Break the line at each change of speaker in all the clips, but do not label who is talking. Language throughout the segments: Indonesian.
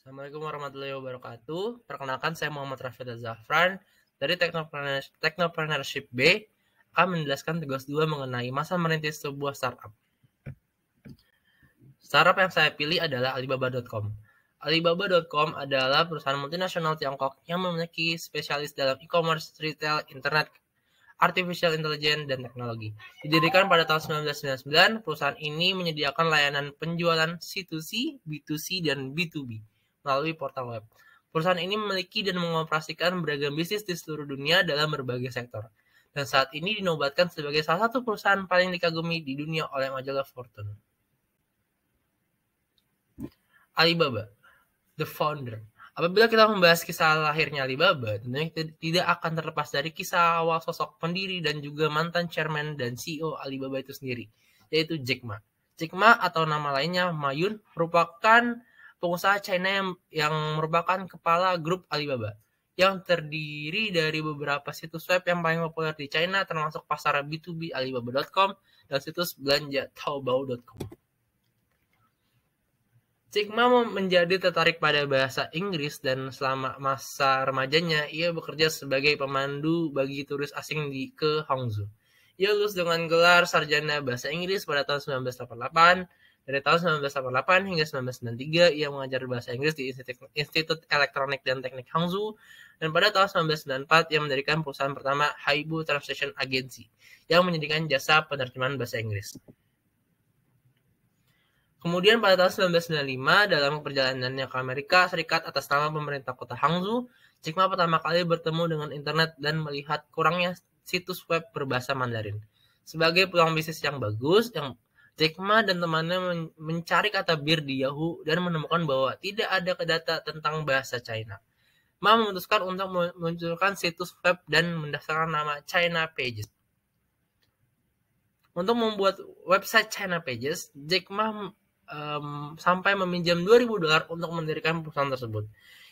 Assalamualaikum warahmatullahi wabarakatuh. Perkenalkan, saya Muhammad Rafida Zafran dari Technopreneurship B akan menjelaskan tugas 2 mengenai masa merintis sebuah startup. Startup yang saya pilih adalah Alibaba.com. Alibaba.com adalah perusahaan multinasional Tiongkok yang memiliki spesialis dalam e-commerce, retail, internet, artificial intelligence, dan teknologi. Didirikan pada tahun 1999, perusahaan ini menyediakan layanan penjualan C2C, B2C, dan B2B melalui portal web. Perusahaan ini memiliki dan mengoperasikan beragam bisnis di seluruh dunia dalam berbagai sektor. Dan saat ini dinobatkan sebagai salah satu perusahaan paling dikagumi di dunia oleh majalah Fortune. Alibaba, the founder. Apabila kita membahas kisah lahirnya Alibaba, tentunya kita tidak akan terlepas dari kisah awal sosok pendiri dan juga mantan chairman dan CEO Alibaba itu sendiri, yaitu Jack Ma. Jack Ma atau nama lainnya Ma Yun merupakan pengusaha China yang merupakan kepala grup Alibaba, yang terdiri dari beberapa situs web yang paling populer di China, termasuk pasar B2B Alibaba.com dan situs belanja Taobao.com. Jack Ma menjadi tertarik pada bahasa Inggris dan selama masa remajanya, ia bekerja sebagai pemandu bagi turis asing ke Hangzhou. Ia lulus dengan gelar sarjana bahasa Inggris pada tahun 1988. Dari tahun 1988 hingga 1993, ia mengajar bahasa Inggris di Institut Elektronik dan Teknik Hangzhou. Dan pada tahun 1994, ia mendirikan perusahaan pertama, Haibu Translation Agency, yang menyediakan jasa penerjemahan bahasa Inggris. Kemudian pada tahun 1995, dalam perjalanannya ke Amerika Serikat atas nama pemerintah kota Hangzhou, Jack Ma pertama kali bertemu dengan internet dan melihat kurangnya situs web berbahasa Mandarin. Sebagai peluang bisnis yang bagus, Jack Ma dan temannya mencari kata bir di Yahoo dan menemukan bahwa tidak ada data tentang bahasa China. Ma memutuskan untuk memunculkan situs web dan mendaftarkan nama China Pages. Untuk membuat website China Pages, Jack Ma sampai meminjam $2.000 untuk mendirikan perusahaan tersebut.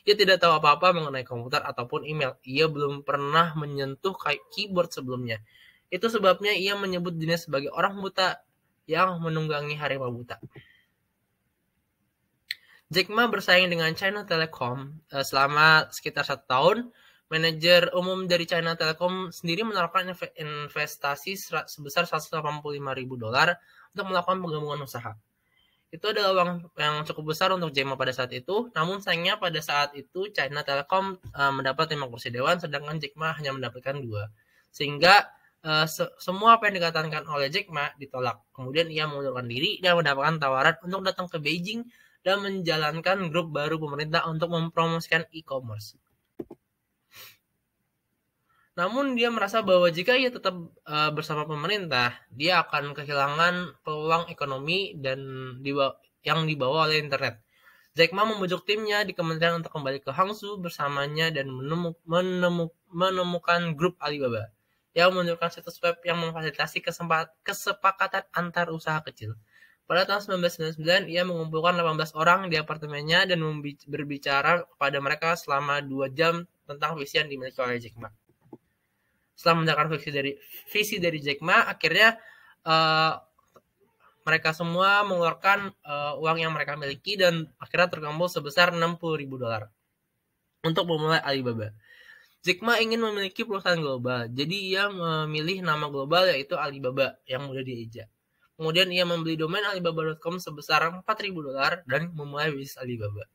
Ia tidak tahu apa-apa mengenai komputer ataupun email. Ia belum pernah menyentuh keyboard sebelumnya. Itu sebabnya ia menyebut dirinya sebagai orang buta yang menunggangi harimau buta. Jack Ma bersaing dengan China Telecom selama sekitar 1 tahun. Manajer umum dari China Telecom sendiri menawarkan investasi sebesar $185.000 untuk melakukan penggabungan usaha. Itu adalah uang yang cukup besar untuk Jack Ma pada saat itu. Namun sayangnya pada saat itu China Telecom mendapat 5 kursi dewan, sedangkan Jack Ma hanya mendapatkan 2. Sehingga semua apa yang dikatakan oleh Jack Ma ditolak. Kemudian ia mengundurkan diri dan mendapatkan tawaran untuk datang ke Beijing dan menjalankan grup baru pemerintah untuk mempromosikan e-commerce. Namun dia merasa bahwa jika ia tetap bersama pemerintah, dia akan kehilangan peluang ekonomi dan yang dibawa oleh internet. Jack Ma membujuk timnya di kementerian untuk kembali ke Hangzhou bersamanya dan menemukan grup Alibaba yang menunjukkan situs web yang memfasilitasi kesepakatan antar usaha kecil. Pada tahun 1999, ia mengumpulkan 18 orang di apartemennya dan berbicara kepada mereka selama 2 jam tentang visi yang dimiliki oleh Jack Ma. Setelah mendengarkan visi dari Jack Ma, akhirnya mereka semua mengeluarkan uang yang mereka miliki dan akhirnya terkumpul sebesar $60.000 untuk memulai Alibaba. Jack Ma ingin memiliki perusahaan global, jadi ia memilih nama global yaitu Alibaba yang mudah dieja. Kemudian ia membeli domain Alibaba.com sebesar $4.000 dan memulai bisnis Alibaba.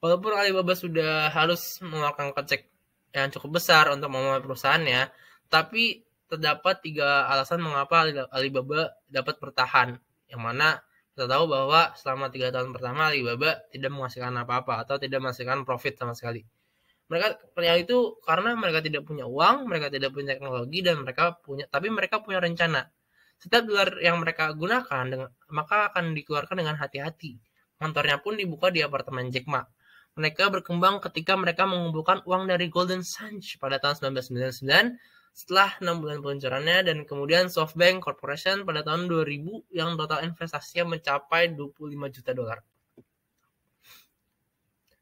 Walaupun Alibaba sudah harus mengeluarkan kocek yang cukup besar untuk memulai perusahaannya, tapi terdapat 3 alasan mengapa Alibaba dapat bertahan, yang mana kita tahu bahwa selama 3 tahun pertama Alibaba tidak menghasilkan apa-apa atau tidak menghasilkan profit sama sekali. Itu karena mereka tidak punya uang, mereka tidak punya teknologi, dan mereka punya rencana. Setiap dolar yang mereka gunakan maka akan dikeluarkan dengan hati-hati. Kantornya pun dibuka di apartemen Jack Ma. Mereka berkembang ketika mereka mengumpulkan uang dari Golden Sands pada tahun 1999 setelah 6 bulan peluncurannya, dan kemudian SoftBank Corporation pada tahun 2000 yang total investasinya mencapai $25 juta.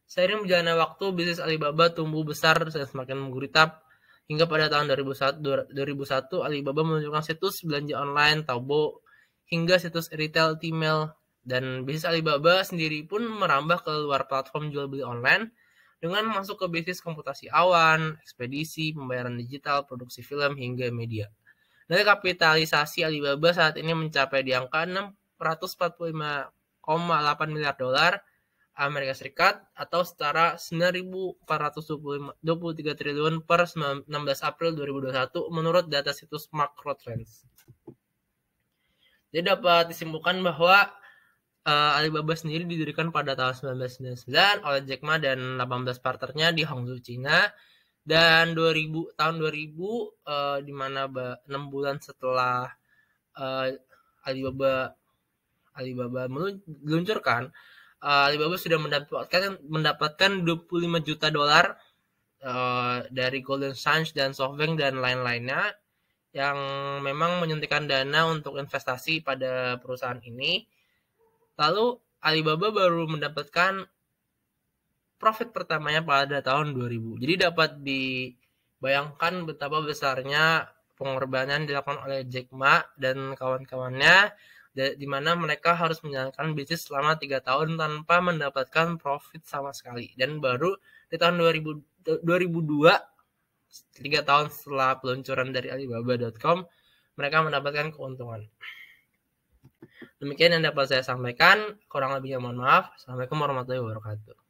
Seiring berjalannya waktu, bisnis Alibaba tumbuh besar dan semakin menggurita hingga pada tahun 2001 Alibaba menunjukkan situs belanja online Taobao hingga situs retail Tmall Dan bisnis Alibaba sendiri pun merambah ke luar platform jual beli online dengan masuk ke bisnis komputasi awan, ekspedisi, pembayaran digital, produksi film, hingga media. Nilai kapitalisasi Alibaba saat ini mencapai di angka 645,8 miliar dolar Amerika Serikat atau setara 9.423 triliun per 16 April 2021 menurut data situs Macro Trends. Jadi dapat disimpulkan bahwa Alibaba sendiri didirikan pada tahun 1999 oleh Jack Ma dan 18 partnernya di Hangzhou, Cina. Dan tahun 2000 di mana 6 bulan setelah Alibaba meluncurkan, Alibaba sudah mendapatkan 25 juta dolar dari Golden Sachs dan SoftBank dan lain-lainnya yang memang menyuntikkan dana untuk investasi pada perusahaan ini. Lalu Alibaba baru mendapatkan profit pertamanya pada tahun 2000. Jadi dapat dibayangkan betapa besarnya pengorbanan dilakukan oleh Jack Ma dan kawan-kawannya, di mana mereka harus menjalankan bisnis selama 3 tahun tanpa mendapatkan profit sama sekali. Dan baru di tahun 2002, 3 tahun setelah peluncuran dari Alibaba.com, mereka mendapatkan keuntungan. Demikian yang dapat saya sampaikan, kurang lebihnya mohon maaf. Assalamualaikum warahmatullahi wabarakatuh.